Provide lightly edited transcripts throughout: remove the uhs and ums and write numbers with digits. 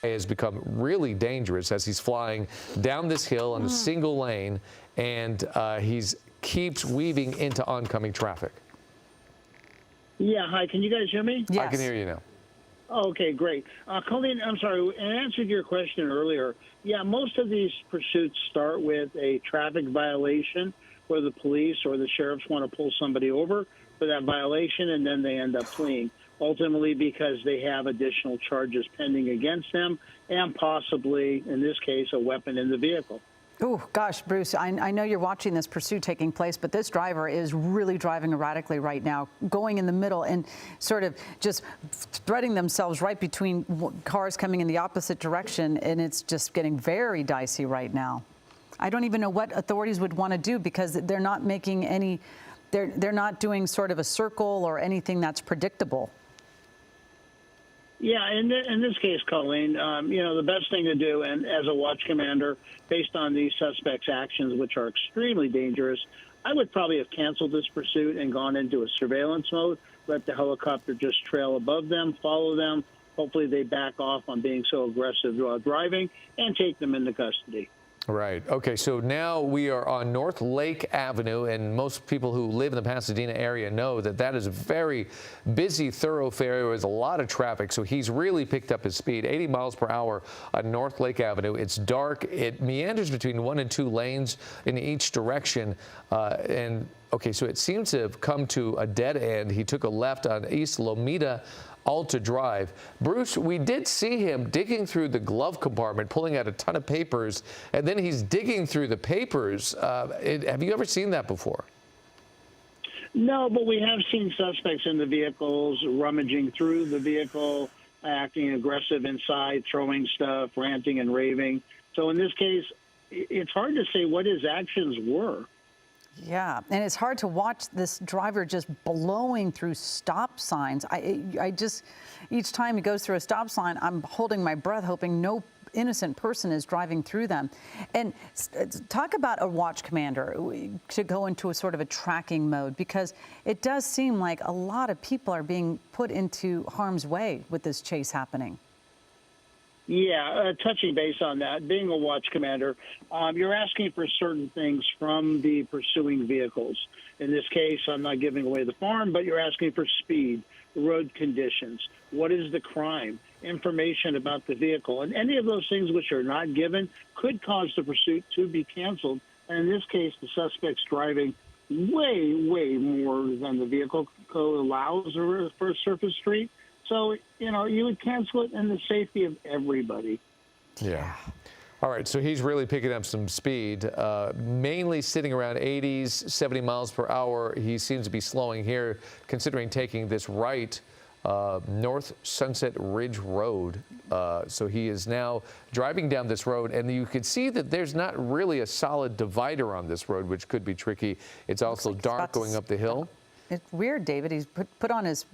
has become really dangerous as he's flying down this hill in a single lane, and he's keeps weaving into oncoming traffic. Yeah, hi, can you guys hear me? Yes. I can hear you now. Oh, okay, great. Colleen, I'm sorry, in answer to your question earlier, yeah, most of these pursuits start with a traffic violation where the police or the sheriffs want to pull somebody over for that violation, and then they end up fleeing, ultimately because they have additional charges pending against them and possibly, in this case, a weapon in the vehicle. Oh, gosh, Bruce, I know you're watching this pursuit taking place, but this driver is really driving erratically right now, going in the middle and sort of just threading themselves right between cars coming in the opposite direction, and it's just getting very dicey right now. I don't even know what authorities would want to do because they're not making any, they're not doing sort of a circle or anything that's predictable. Yeah, in this case, Colleen, you know, the best thing to do, and as a watch commander, based on these suspects' actions, which are extremely dangerous, I would probably have canceled this pursuit and gone into a surveillance mode, let the helicopter just trail above them, follow them. Hopefully they back off on being so aggressive while driving and take them into custody. Right. Okay, so now we are on North Lake Avenue, and most people who live in the Pasadena area know that that is a very busy thoroughfare. There is a lot of traffic, so he's really picked up his speed, 80 miles per hour on North Lake Avenue. It's dark. It meanders between 1 and 2 lanes in each direction, okay, so it seems to have come to a dead end. He took a left on East Lomita Alta Drive. Bruce, we did see him digging through the glove compartment, pulling out a ton of papers, and then he's digging through the papers. Have you ever seen that before? No, but we have seen suspects in the vehicles, rummaging through the vehicle, acting aggressive inside, throwing stuff, ranting and raving. So in this case, it's hard to say what his actions were. Yeah, and it's hard to watch this driver just blowing through stop signs. I just, each time he goes through a stop sign, I'm holding my breath, hoping no innocent person is driving through them. And talk about a watch commander to go into a sort of a tracking mode, because it does seem like a lot of people are being put into harm's way with this chase happening. Yeah, touching base on that, being a watch commander, you're asking for certain things from the pursuing vehicles. In this case, I'm not giving away the farm, but you're asking for speed, road conditions, what is the crime, information about the vehicle. And any of those things which are not given could cause the pursuit to be canceled. And in this case, the suspect's driving way, way more than the vehicle code allows for a surface street. So, you know, you would cancel it in the safety of everybody. Yeah. All right, so he's really picking up some speed, mainly sitting around 80s, 70 miles per hour. He seems to be slowing here, considering taking this right North Sunset Ridge Road. So he is now driving down this road, and you can see that there's not really a solid divider on this road, which could be tricky. It's also dark going up the hill. It's weird, David. He's put on his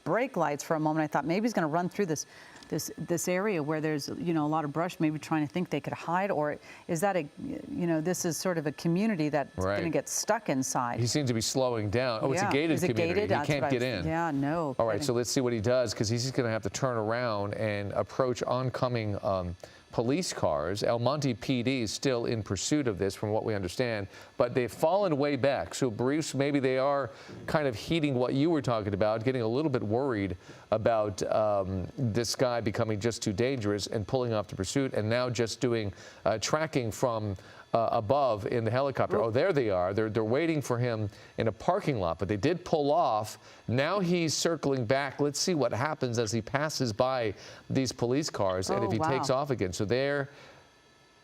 brake lights for a moment. I thought maybe he's going to run through this area where there's, you know, a lot of brush, maybe trying to think they could hide, or is that a, you know, this is sort of a community that's going to get stuck inside. He seems to be slowing down. Oh, yeah. It's a gated community. Gated? He can't get in. Yeah, no. All right, so let's see what he does, because he's going to have to turn around and approach oncoming police cars. El Monte PD is still in pursuit of this, from what we understand, but they've fallen way back. So, Bruce, maybe they are kind of heeding what you were talking about, getting a little bit worried about this guy becoming just too dangerous and pulling off the pursuit, and now just doing tracking from above in the helicopter. Oh, there they are. They're waiting for him in a parking lot, but they did pull off. Now he's circling back. Let's see what happens as he passes by these police cars, and if he takes off again. So they're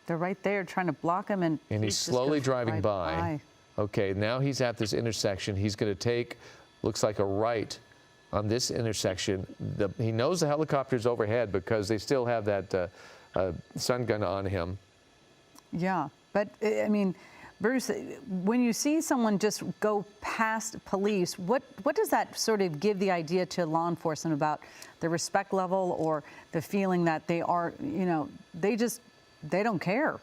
right there trying to block him, and he's slowly driving by. Okay, now he's at this intersection. He's going to take, looks like, a right on this intersection. He knows the helicopter's overhead because they still have that sun gun on him. Yeah. But, I mean, Bruce, when you see someone just go past police, what does that sort of give the idea to law enforcement about the respect level or the feeling that they are, you know, they don't care?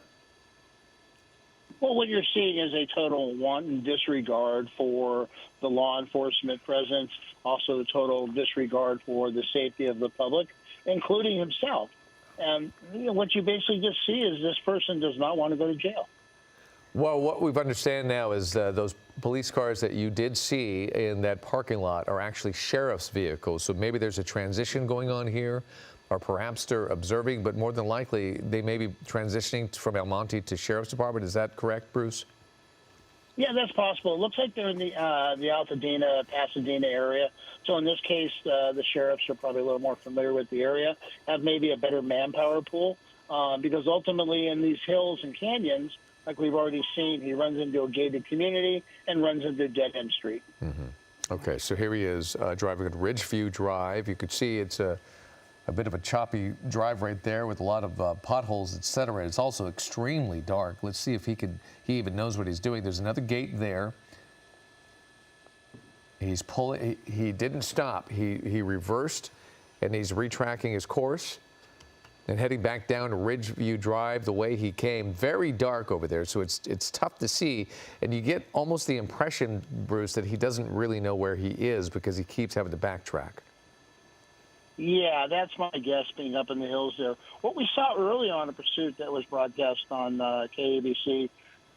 Well, what you're seeing is a total wanton disregard for the law enforcement presence, also the total disregard for the safety of the public, including himself. And what you basically just see is this person does not want to go to jail. Well, what we've understand now is those police cars that you did see in that parking lot are actually sheriff's vehicles. So maybe there's a transition going on here, or perhaps they're observing, but more than likely they may be transitioning from El Monte to sheriff's department. Is that correct, Bruce? Yeah, that's possible. It looks like they're in the Altadena, Pasadena area. So in this case, the sheriffs are probably a little more familiar with the area, have maybe a better manpower pool, because ultimately in these hills and canyons, like we've already seen, he runs into a gated community and runs into a dead-end street. Okay, so here he is driving at Ridgeview Drive. You could see it's a bit of a choppy drive right there with a lot of potholes, etc. It's also extremely dark. Let's see if he even knows what he's doing. There's another gate there. He's pulling. He didn't stop. He reversed, and he's retracking his course and heading back down to Ridgeview Drive the way he came. Very dark over there, so it's tough to see, and you get almost the impression, Bruce, that he doesn't really know where he is because he keeps having to backtrack. Yeah, that's my guess, being up in the hills there. What we saw early on in pursuit that was broadcast on KABC,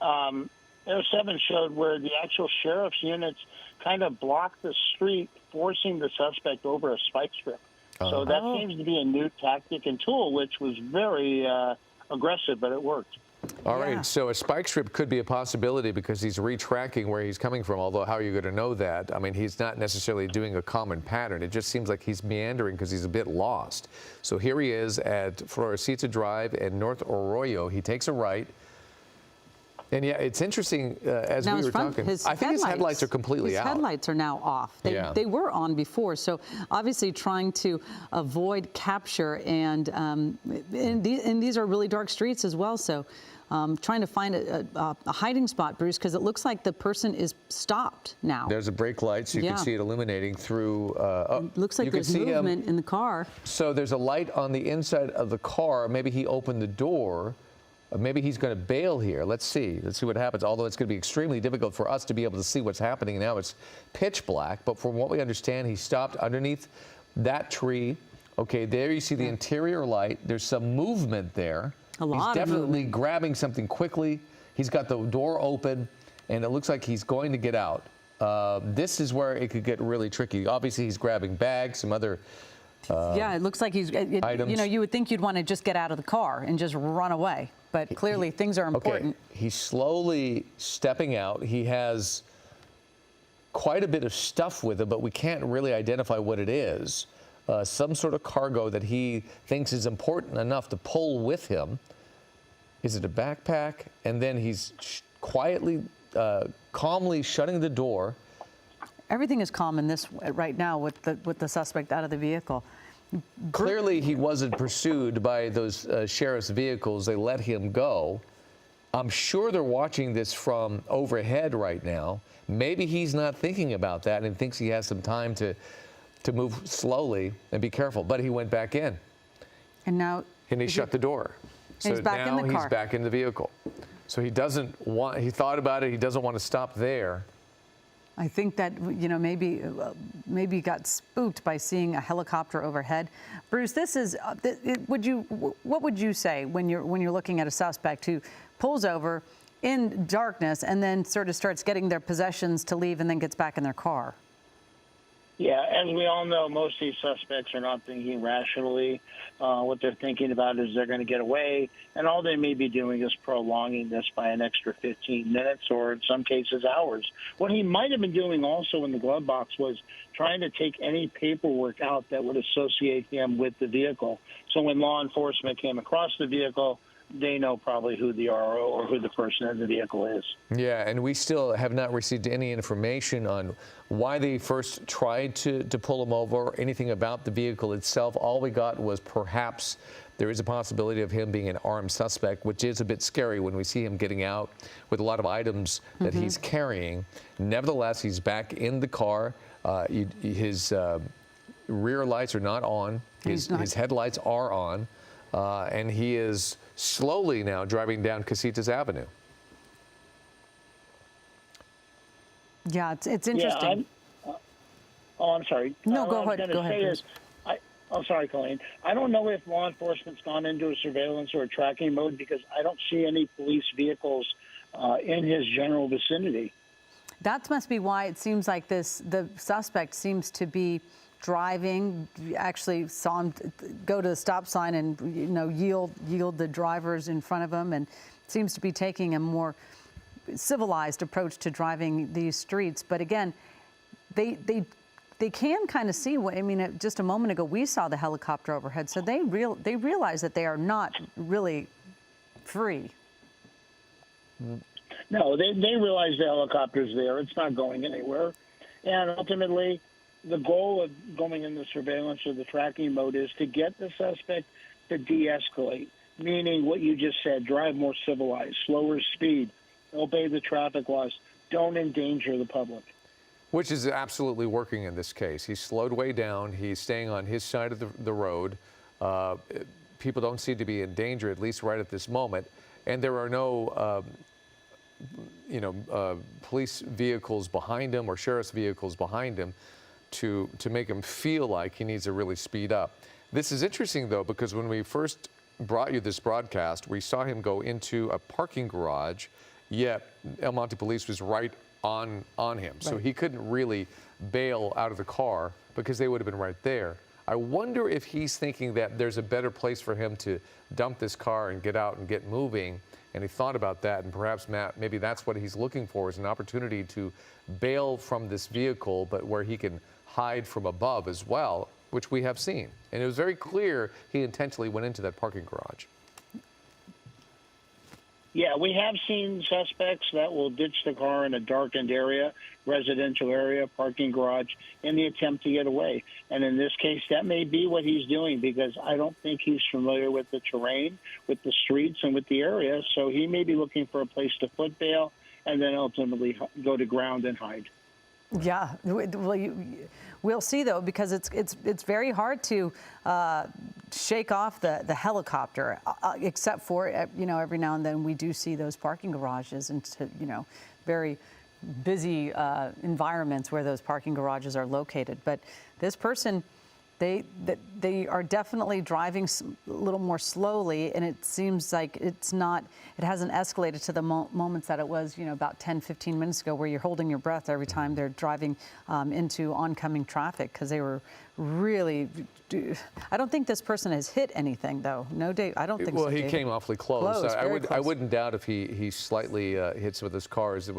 Air 7 showed where the actual sheriff's units kind of blocked the street, forcing the suspect over a spike strip. So that seems to be a new tactic and tool, which was very aggressive, but it worked. All right, so a spike strip could be a possibility because he's retracking where he's coming from, although how are you going to know that? I mean, he's not necessarily doing a common pattern. It just seems like he's meandering because he's a bit lost. So here he is at Floresita Drive and North Arroyo. He takes a right. And yeah, it's interesting, as now we were talking, I think his headlights are completely out. His headlights are now off. They were on before, so obviously trying to avoid capture, and these are really dark streets as well, so trying to find a hiding spot, Bruce, because it looks like the person is stopped now. There's a brake light, so you can see it illuminating through. Looks like there's movement in the car. So there's a light on the inside of the car. Maybe he opened the door. Maybe he's going to bail here. Let's see. Let's see what happens. Although it's going to be extremely difficult for us to be able to see what's happening now. It's pitch black. But from what we understand, he stopped underneath that tree. Okay, there you see the interior light. There's some movement there. A lot He's of definitely movement. grabbing something quickly. He's got the door open, and it looks like he's going to get out. This is where it could get really tricky. Obviously, he's grabbing bags, some other yeah, it looks like he's, items. you know, you would think you'd want to just get out of the car and just run away. But clearly things are important. Okay, he's slowly stepping out. He has quite a bit of stuff with him, but we can't really identify what it is. Some sort of cargo that he thinks is important enough to pull with him. Is it a backpack? And then he's quietly, calmly shutting the door. Everything is calm in this right now with the suspect out of the vehicle. Clearly, he wasn't pursued by those sheriff's vehicles. They let him go. I'm sure they're watching this from overhead right now. Maybe he's not thinking about that and thinks he has some time to move slowly and be careful. But he went back in. And now... And he shut the door. So he's back now in the car. He's back in the vehicle. So he doesn't want, he thought about it, he doesn't want to stop there. I think that, you know, maybe got spooked by seeing a helicopter overhead. Bruce, this is, what would you say when you're looking at a suspect who pulls over in darkness and then sort of starts getting their possessions to leave and then gets back in their car? Yeah, as we all know, most of these suspects are not thinking rationally. What they're thinking about is they're going to get away, and all they may be doing is prolonging this by an extra 15 minutes or, in some cases, hours. What he might have been doing also in the glove box was trying to take any paperwork out that would associate him with the vehicle. So when law enforcement came across the vehicle, they know probably who the RO or who the person in the vehicle is. Yeah, and we still have not received any information on why they first tried to pull him over or anything about the vehicle itself. All we got was perhaps there is a possibility of him being an armed suspect, which is a bit scary when we see him getting out with a lot of items that he's carrying. Nevertheless, he's back in the car. His rear lights are not on. His headlights are on. And he is slowly now driving down Casitas Avenue. Yeah, it's interesting. I'm sorry. No, go ahead. Go ahead. Oh, sorry, Colleen. I don't know if law enforcement's gone into a surveillance or a tracking mode because I don't see any police vehicles in his general vicinity. That must be why it seems like the suspect seems to be driving. You actually saw him go to the stop sign and yield the drivers in front of him, and seems to be taking a more civilized approach to driving these streets. But again, they can kind of see what I mean. Just a moment ago, we saw the helicopter overhead, so they realize that they are not really free. No, they realize the helicopter's there. It's not going anywhere. And ultimately, the goal of going in the surveillance or the tracking mode is to get the suspect to de-escalate, meaning what you just said, drive more civilized, slower speed, obey the traffic laws, don't endanger the public. Which is absolutely working in this case. He's slowed way down. He's staying on his side of the road. People don't seem to be in danger, at least right at this moment. And there are no police vehicles behind him or sheriff's vehicles behind him to make him feel like he needs to really speed up. This is interesting, though, because when we first brought you this broadcast, we saw him go into a parking garage, yet El Monte Police was right on him. Right. So he couldn't really bail out of the car because they would have been right there. I wonder if he's thinking that there's a better place for him to dump this car and get out and get moving. And he thought about that, and perhaps, Matt, maybe that's what he's looking for, is an opportunity to bail from this vehicle, but where he can hide from above as well, which we have seen. And it was very clear he intentionally went into that parking garage. Yeah, we have seen suspects that will ditch the car in a darkened area, residential area, parking garage, in the attempt to get away. And in this case, that may be what he's doing, because I don't think he's familiar with the terrain, with the streets, and with the area. So he may be looking for a place to foot bail and then ultimately go to ground and hide. Yeah, well, we'll see, though, because it's very hard to shake off the helicopter, except for every now and then we do see those parking garages and very busy environments where those parking garages are located. But this person, they are definitely driving a little more slowly, and it seems like it hasn't escalated to the moments that it was, about 10, 15 minutes ago, where you're holding your breath every time they're driving into oncoming traffic, because they were really. I don't think this person has hit anything, though. No, Dave, I don't think so. Well, he came awfully close. Close. I wouldn't doubt if he slightly hit some of those cars,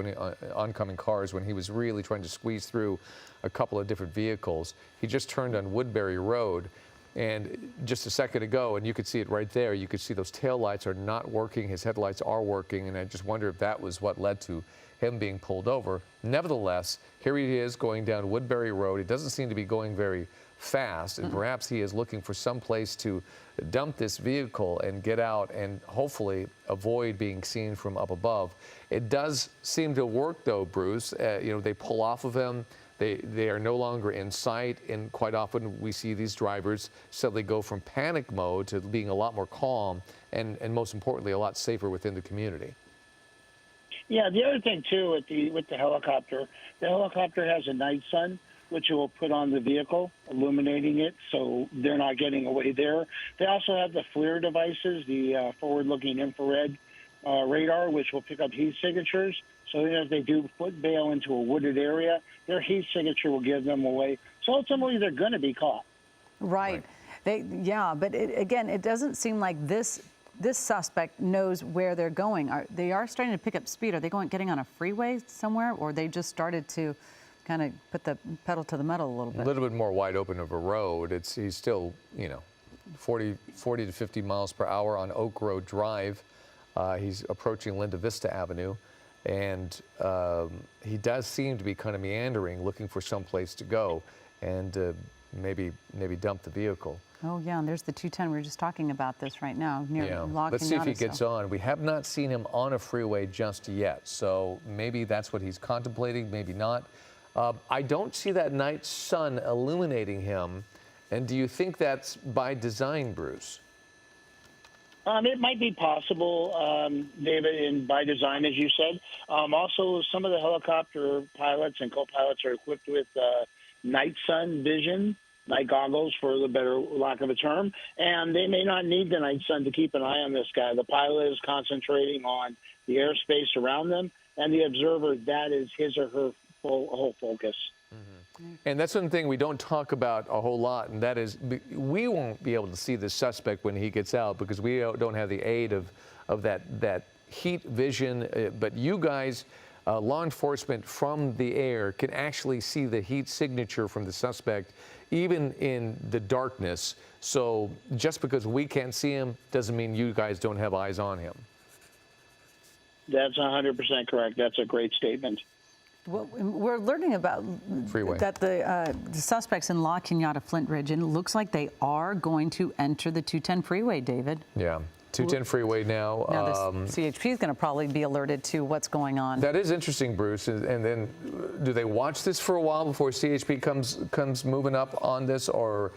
oncoming cars, when he was really trying to squeeze through a couple of different vehicles. He just turned on Woodbury Road, and just a second ago, and you could see it right there, you could see those tail lights are not working, his headlights are working, and I just wonder if that was what led to him being pulled over. Nevertheless, here he is going down Woodbury Road. He doesn't seem to be going very fast, and perhaps he is looking for some place to dump this vehicle and get out and hopefully avoid being seen from up above. It does seem to work, though, Bruce. They pull off of him. They are no longer in sight, and quite often we see these drivers suddenly go from panic mode to being a lot more calm and most importantly, a lot safer within the community. Yeah, the other thing, too, with the helicopter has a night sun, which it will put on the vehicle, illuminating it, so they're not getting away there. They also have the FLIR devices, the forward-looking infrared radar, which will pick up heat signatures. So if they do foot bail into a wooded area, their heat signature will give them away. So ultimately, they're going to be caught. Right. But again, it doesn't seem like this suspect knows where they're going. They are starting to pick up speed. Are they getting on a freeway somewhere, or they just started to kind of put the pedal to the metal a little bit? A little bit more wide open of a road. He's still, 40 to 50 miles per hour on Oak Road Drive. He's approaching Linda Vista Avenue. And he does seem to be kind of meandering, looking for some place to go and maybe dump the vehicle. Oh, yeah, and there's the 210. We were just talking about this right now. Let's see if he gets on. We have not seen him on a freeway just yet, so maybe that's what he's contemplating, maybe not. I don't see that night sun illuminating him. And do you think that's by design, Bruce? It might be possible, David, and by design, as you said. Also, some of the helicopter pilots and co-pilots are equipped with night sun vision, night goggles, for the better lack of a term, and they may not need the night sun to keep an eye on this guy. The pilot is concentrating on the airspace around them, and the observer, that is his or her whole focus. And that's one thing we don't talk about a whole lot, and that is we won't be able to see the suspect when he gets out because we don't have the aid of that heat vision. But you guys, law enforcement from the air, can actually see the heat signature from the suspect even in the darkness. So just because we can't see him doesn't mean you guys don't have eyes on him. That's 100% correct. That's a great statement. Well, we're learning about Freeway. that the suspects in La Cañada Flint Ridge, and it looks like they are going to enter the 210 freeway, David. Yeah, 210 freeway now. Now the CHP is going to probably be alerted to what's going on. That is interesting, Bruce. And then do they watch this for a while before CHP comes moving up on this, or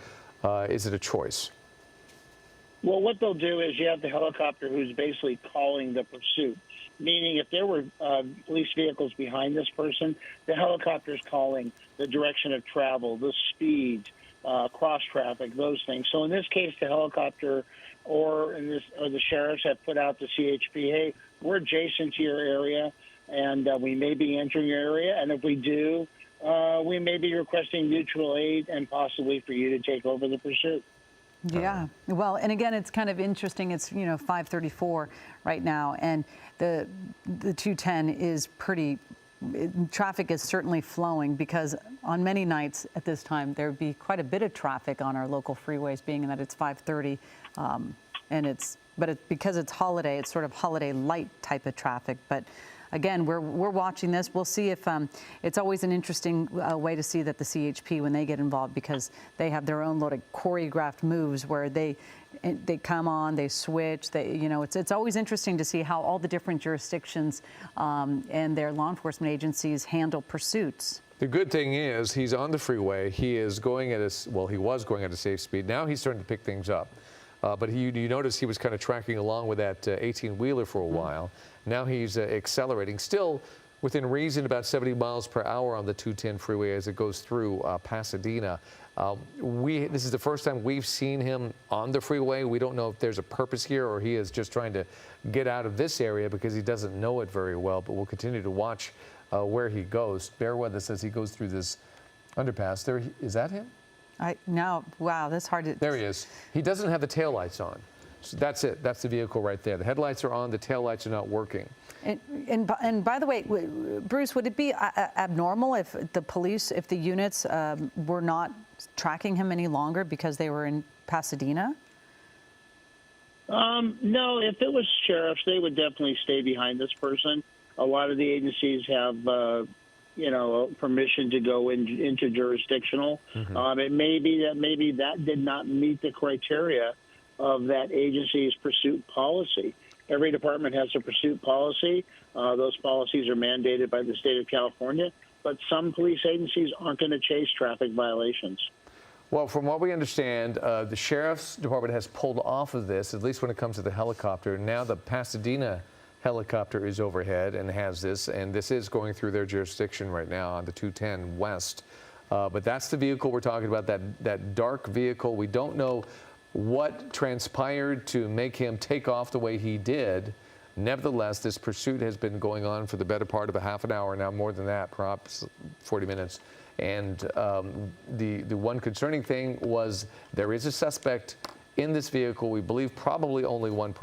is it a choice? Well, what they'll do is you have the helicopter who's basically calling the pursuit, meaning if there were police vehicles behind this person, the helicopter's calling the direction of travel, the speed, cross traffic, those things. So in this case, the helicopter or the sheriffs have put out the CHP, hey, we're adjacent to your area, and we may be entering your area, and if we do, we may be requesting mutual aid and possibly for you to take over the pursuit. Yeah. Well, and again, it's kind of interesting. It's 5:34 right now, and the 210 is pretty. Traffic is certainly flowing because on many nights at this time there would be quite a bit of traffic on our local freeways, being that it's 5:30, and because it's holiday, it's sort of holiday light type of traffic, but. Again, we're watching this. We'll see if it's always an interesting way to see that the CHP, when they get involved, because they have their own load of choreographed moves where they come on, they switch. It's always interesting to see how all the different jurisdictions and their law enforcement agencies handle pursuits. The good thing is he's on the freeway. He is going at he was going at a safe speed. Now he's starting to pick things up. But you notice he was kind of tracking along with that 18-wheeler for a while. Now he's accelerating, still within reason, about 70 miles per hour on the 210 freeway as it goes through Pasadena. This is the first time we've seen him on the freeway. We don't know if there's a purpose here or he is just trying to get out of this area because he doesn't know it very well. But we'll continue to watch where he goes. Bearweather says he goes through this underpass. There, is that him? Wow, that's hard to. There he is. He doesn't have the taillights on. So that's it. That's the vehicle right there. The headlights are on. The taillights are not working. And by the way, Bruce, would it be abnormal if the units were not tracking him any longer because they were in Pasadena? No, if it was sheriffs, they would definitely stay behind this person. A lot of the agencies have permission to go into jurisdictional. It may be that did not meet the criteria of that agency's pursuit policy. Every department has a pursuit policy. Those policies are mandated by the state of California, but some police agencies aren't going to chase traffic violations. Well, from what we understand, the sheriff's department has pulled off of this, at least when it comes to the helicopter. Now the Pasadena helicopter is overhead and has this, and this is going through their jurisdiction right now on the 210 West. But that's the vehicle we're talking about, that dark vehicle. We don't know what transpired to make him take off the way he did. Nevertheless, this pursuit has been going on for the better part of a half an hour now, more than that, perhaps 40 minutes. And the one concerning thing was there is a suspect in this vehicle. We believe probably only one person.